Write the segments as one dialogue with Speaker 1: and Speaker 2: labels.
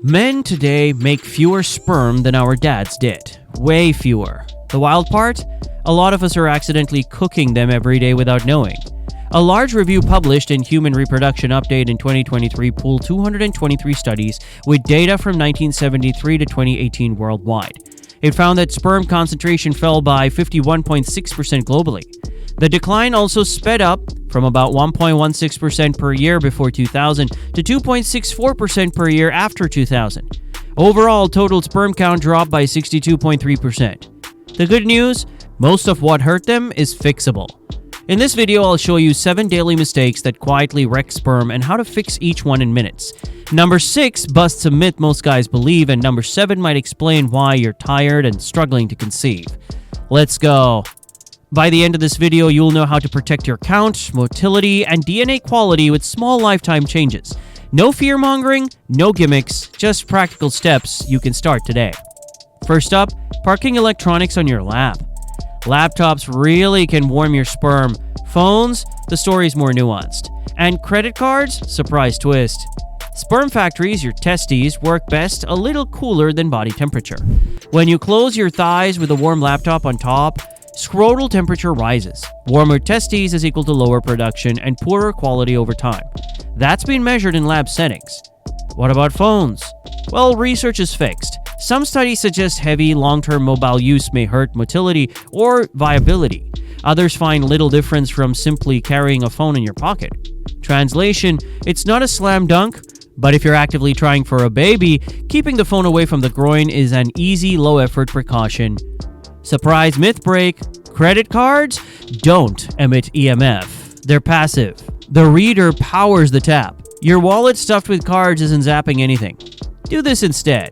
Speaker 1: Men today make fewer sperm than our dads did. Way fewer. The wild part? A lot of us are accidentally cooking them every day without knowing. A large review published in Human Reproduction Update in 2023 pooled 223 studies with data from 1973 to 2018 worldwide. It found that sperm concentration fell by 51.6% globally. The decline also sped up from about 1.16% per year before 2000 to 2.64% per year after 2000. Overall, total sperm count dropped by 62.3%. The good news? Most of what hurt them is fixable. In this video, I'll show you 7 daily mistakes that quietly wreck sperm and how to fix each one in minutes. Number 6 busts a myth most guys believe, and number 7 might explain why you're tired and struggling to conceive. Let's go. By the end of this video, you'll know how to protect your count, motility, and DNA quality with small lifetime changes. No fear-mongering, no gimmicks, just practical steps you can start today. First up, parking electronics on your lap. Laptops really can warm your sperm. Phones, the story's more nuanced. And credit cards? Surprise twist. Sperm factories, your testes, work best a little cooler than body temperature. When you close your thighs with a warm laptop on top, scrotal temperature rises. Warmer testes is equal to lower production and poorer quality over time. That's been measured in lab settings. What about phones? Well, research is fixed. Some studies suggest heavy, long-term mobile use may hurt motility or viability. Others find little difference from simply carrying a phone in your pocket. Translation, it's not a slam dunk, but if you're actively trying for a baby, keeping the phone away from the groin is an easy, low-effort precaution. Surprise myth break. Credit cards don't emit EMF. They're passive. The reader powers the tap. Your wallet stuffed with cards isn't zapping anything. Do this instead.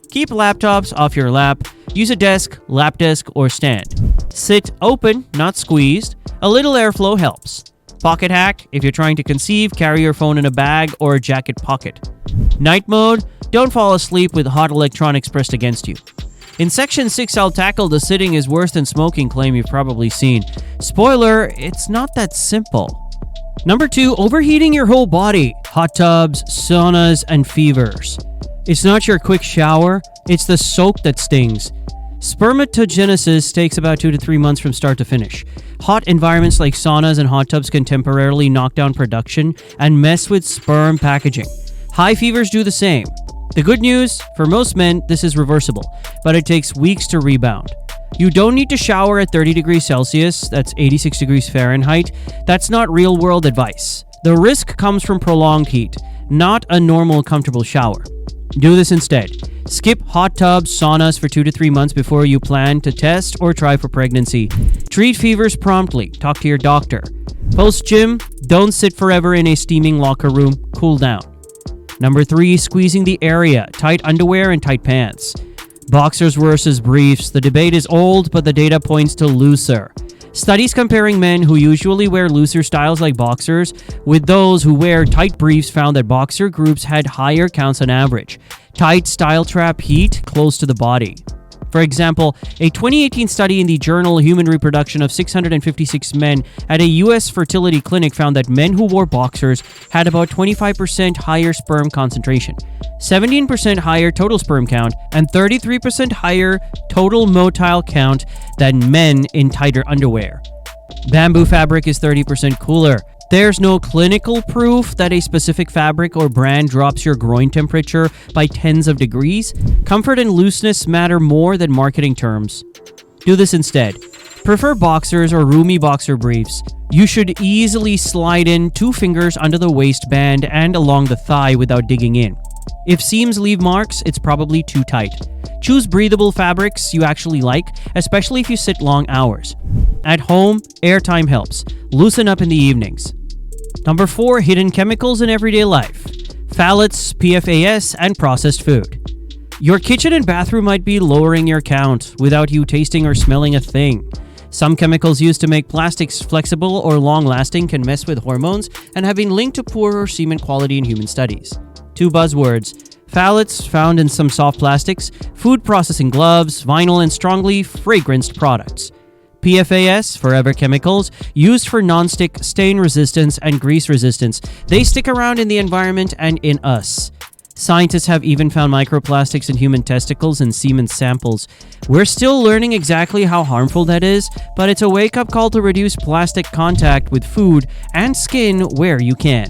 Speaker 1: Keep laptops off your lap. Use a desk, lap desk, or stand. Sit open, not squeezed. A little airflow helps. Pocket hack: if you're trying to conceive, carry your phone in a bag or a jacket pocket. Night mode: don't fall asleep with hot electronics pressed against you. In Section 6, I'll tackle the sitting is worse than smoking claim you've probably seen. Spoiler, it's not that simple. Number 2, overheating your whole body. Hot tubs, saunas, and fevers. It's not your quick shower, it's the soak that stings. Spermatogenesis takes about 2 to 3 months from start to finish. Hot environments like saunas and hot tubs can temporarily knock down production and mess with sperm packaging. High fevers do the same. The good news, for most men, this is reversible, but it takes weeks to rebound. You don't need to shower at 30 degrees Celsius, that's 86 degrees Fahrenheit. That's not real-world advice. The risk comes from prolonged heat, not a normal, comfortable shower. Do this instead. Skip hot tubs, saunas for 2 to 3 months before you plan to test or try for pregnancy. Treat fevers promptly. Talk to your doctor. Post-gym, don't sit forever in a steaming locker room. Cool down. Number 3, squeezing the area. Tight underwear and tight pants. Boxers versus briefs. The debate is old, but the data points to looser. Studies comparing men who usually wear looser styles like boxers with those who wear tight briefs found that boxer groups had higher counts on average. Tight style trap heat close to the body. For example, a 2018 study in the journal Human Reproduction of 656 men at a U.S. fertility clinic found that men who wore boxers had about 25% higher sperm concentration, 17% higher total sperm count, and 33% higher total motile count than men in tighter underwear. Bamboo fabric is 30% cooler. There's no clinical proof that a specific fabric or brand drops your groin temperature by tens of degrees. Comfort and looseness matter more than marketing terms. Do this instead. Prefer boxers or roomy boxer briefs. You should easily slide in 2 fingers under the waistband and along the thigh without digging in. If seams leave marks, it's probably too tight. Choose breathable fabrics you actually like, especially if you sit long hours. At home, airtime helps. Loosen up in the evenings. Number 4, hidden chemicals in everyday life. Phthalates, PFAS, and processed food. Your kitchen and bathroom might be lowering your count without you tasting or smelling a thing. Some chemicals used to make plastics flexible or long-lasting can mess with hormones and have been linked to poorer semen quality in human studies. 2 buzzwords: phthalates found in some soft plastics, food processing gloves, vinyl, and strongly fragranced products. PFAS, forever chemicals, used for non-stick stain resistance and grease resistance. They stick around in the environment and in us. Scientists have even found microplastics in human testicles and semen samples. We're still learning exactly how harmful that is, but it's a wake-up call to reduce plastic contact with food and skin where you can.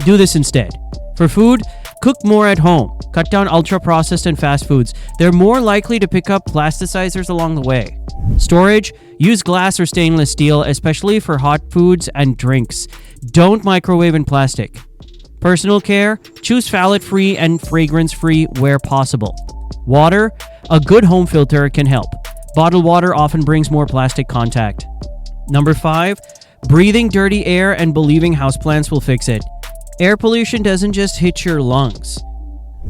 Speaker 1: Do this instead. For food, cook more at home. Cut down ultra-processed and fast foods. They're more likely to pick up plasticizers along the way. Storage, use glass or stainless steel, especially for hot foods and drinks. Don't microwave in plastic. Personal care, choose phthalate-free and fragrance-free where possible. Water, a good home filter can help. Bottled water often brings more plastic contact. Number 5, breathing dirty air and believing houseplants will fix it. Air pollution doesn't just hit your lungs.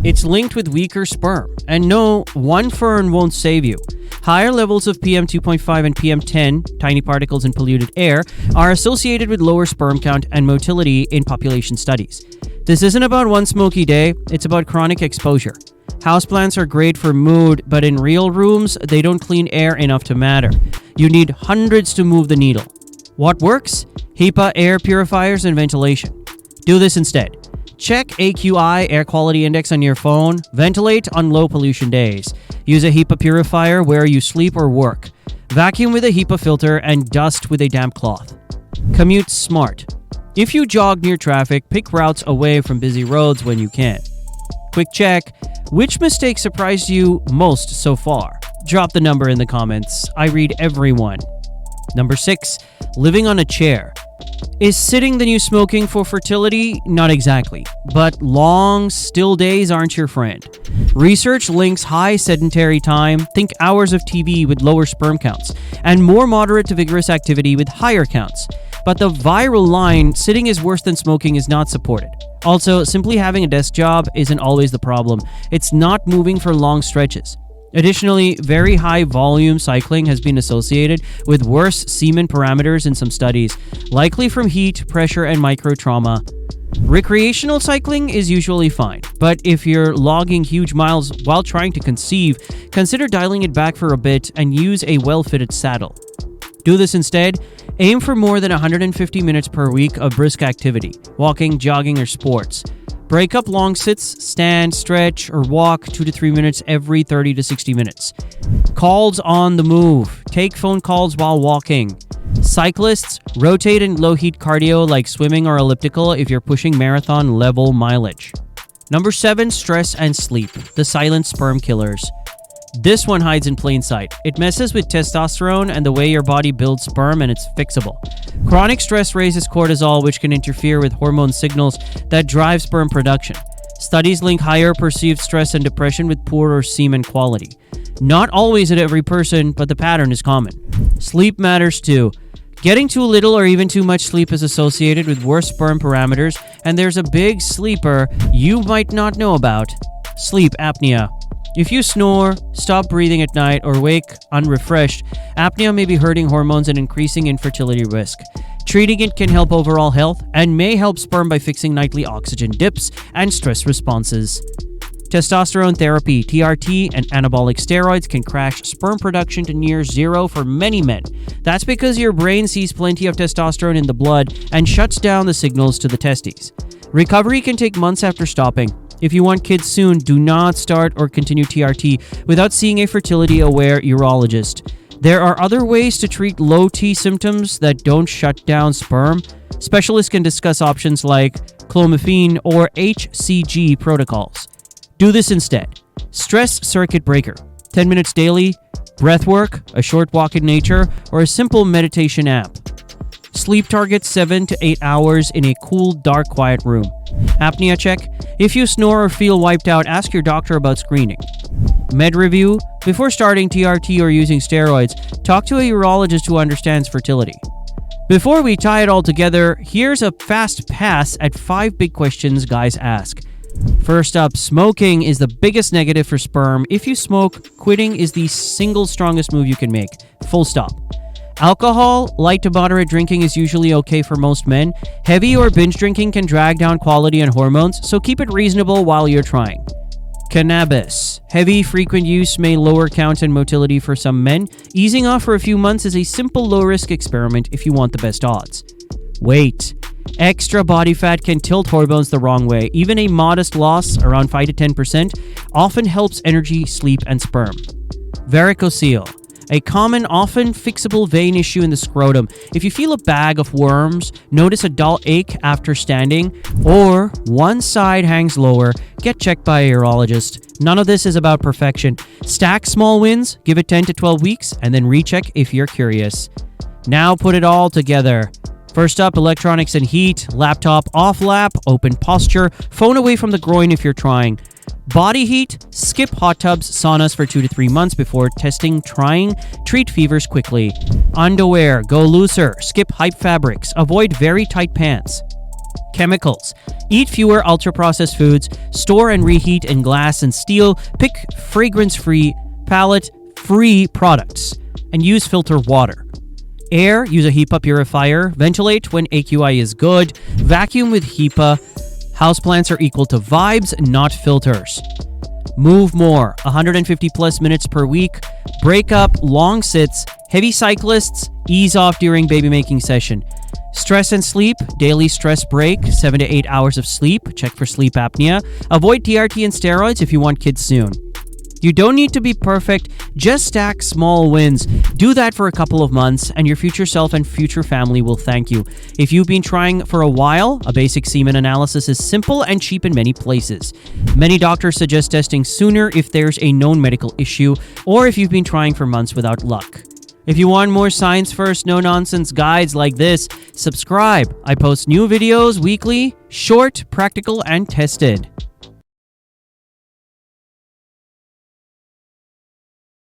Speaker 1: It's linked with weaker sperm. And no, one fern won't save you. Higher levels of PM 2.5 and PM 10, tiny particles in polluted air, are associated with lower sperm count and motility in population studies. This isn't about one smoky day, it's about chronic exposure. Houseplants are great for mood, but in real rooms, they don't clean air enough to matter. You need hundreds to move the needle. What works? HEPA air purifiers and ventilation. Do this instead. Check AQI, air quality index, on your phone. Ventilate on low pollution days. Use a HEPA purifier where you sleep or work. Vacuum with a HEPA filter and dust with a damp cloth. Commute smart. If you jog near traffic, pick routes away from busy roads when you can. Quick check. Which mistake surprised you most so far? Drop the number in the comments. I read every one. Number 6, living on a chair. Is sitting the new smoking for fertility? Not exactly. But long, still days aren't your friend. Research links high sedentary time, think hours of TV with lower sperm counts, and more moderate to vigorous activity with higher counts. But the viral line, sitting is worse than smoking, is not supported. Also, simply having a desk job isn't always the problem. It's not moving for long stretches. Additionally, very high volume cycling has been associated with worse semen parameters in some studies, likely from heat, pressure, and microtrauma. Recreational cycling is usually fine, but if you're logging huge miles while trying to conceive, consider dialing it back for a bit and use a well-fitted saddle. Do this instead. Aim for more than 150 minutes per week of brisk activity, walking, jogging, or sports. Break up long sits, stand, stretch, or walk 2 to 3 minutes every 30 to 60 minutes. Calls on the move. Take phone calls while walking. Cyclists, rotate in low-heat cardio like swimming or elliptical if you're pushing marathon-level mileage. Number 7, stress and sleep. The silent sperm killers. This one hides in plain sight. It messes with testosterone and the way your body builds sperm, and it's fixable. Chronic stress raises cortisol, which can interfere with hormone signals that drive sperm production. Studies link higher perceived stress and depression with poorer semen quality. Not always at every person, but the pattern is common. Sleep matters too. Getting too little or even too much sleep is associated with worse sperm parameters, and there's a big sleeper you might not know about: sleep apnea. If you snore, stop breathing at night, or wake unrefreshed, apnea may be hurting hormones and increasing infertility risk. Treating it can help overall health and may help sperm by fixing nightly oxygen dips and stress responses. Testosterone therapy, TRT, and anabolic steroids can crash sperm production to near zero for many men. That's because your brain sees plenty of testosterone in the blood and shuts down the signals to the testes. Recovery can take months after stopping. If you want kids soon, do not start or continue TRT without seeing a fertility-aware urologist. There are other ways to treat low T symptoms that don't shut down sperm. Specialists can discuss options like clomiphene or HCG protocols. Do this instead. Stress circuit breaker. 10 minutes daily, breath work, a short walk in nature, or a simple meditation app. Sleep target 7 to 8 hours in a cool, dark, quiet room. Apnea check. If you snore or feel wiped out, ask your doctor about screening. Med review. Before starting TRT or using steroids, talk to a urologist who understands fertility. Before we tie it all together, here's a fast pass at 5 big questions guys ask. First up, smoking is the biggest negative for sperm. If you smoke, quitting is the single strongest move you can make. Full stop. Alcohol, light to moderate drinking is usually okay for most men. Heavy or binge drinking can drag down quality and hormones, so keep it reasonable while you're trying. Cannabis. Heavy, frequent use may lower count and motility for some men. Easing off for a few months is a simple low-risk experiment if you want the best odds. Weight. Extra body fat can tilt hormones the wrong way. Even a modest loss, around 5 to 10%, often helps energy, sleep, and sperm. Varicocele, a common, often fixable vein issue in the scrotum. If you feel a bag of worms, notice a dull ache after standing, or one side hangs lower, get checked by a urologist. None of this is about perfection. Stack small wins, give it 10 to 12 weeks, and then recheck if you're curious. Now put it all together. First up, electronics and heat, laptop off lap, open posture, phone away from the groin if you're trying. Body heat, skip hot tubs, saunas for 2 to 3 months before testing, trying, treat fevers quickly. Underwear, go looser, skip hype fabrics, avoid very tight pants. Chemicals, eat fewer ultra-processed foods, store and reheat in glass and steel, pick fragrance-free, palate-free products, and use filtered water. Air, use a HEPA purifier. Ventilate when AQI is good. Vacuum with HEPA. Houseplants are equal to vibes, not filters. Move more, 150 plus minutes per week. Break up long sits. Heavy cyclists, ease off during baby making session. Stress and sleep, daily stress break, 7 to 8 hours of sleep. Check for sleep apnea. Avoid TRT and steroids if you want kids soon. You don't need to be perfect, just stack small wins. Do that for a couple of months, and your future self and future family will thank you. If you've been trying for a while, a basic semen analysis is simple and cheap in many places. Many doctors suggest testing sooner if there's a known medical issue, or if you've been trying for months without luck. If you want more science first, no nonsense guides like this, subscribe. I post new videos weekly, short, practical, and tested.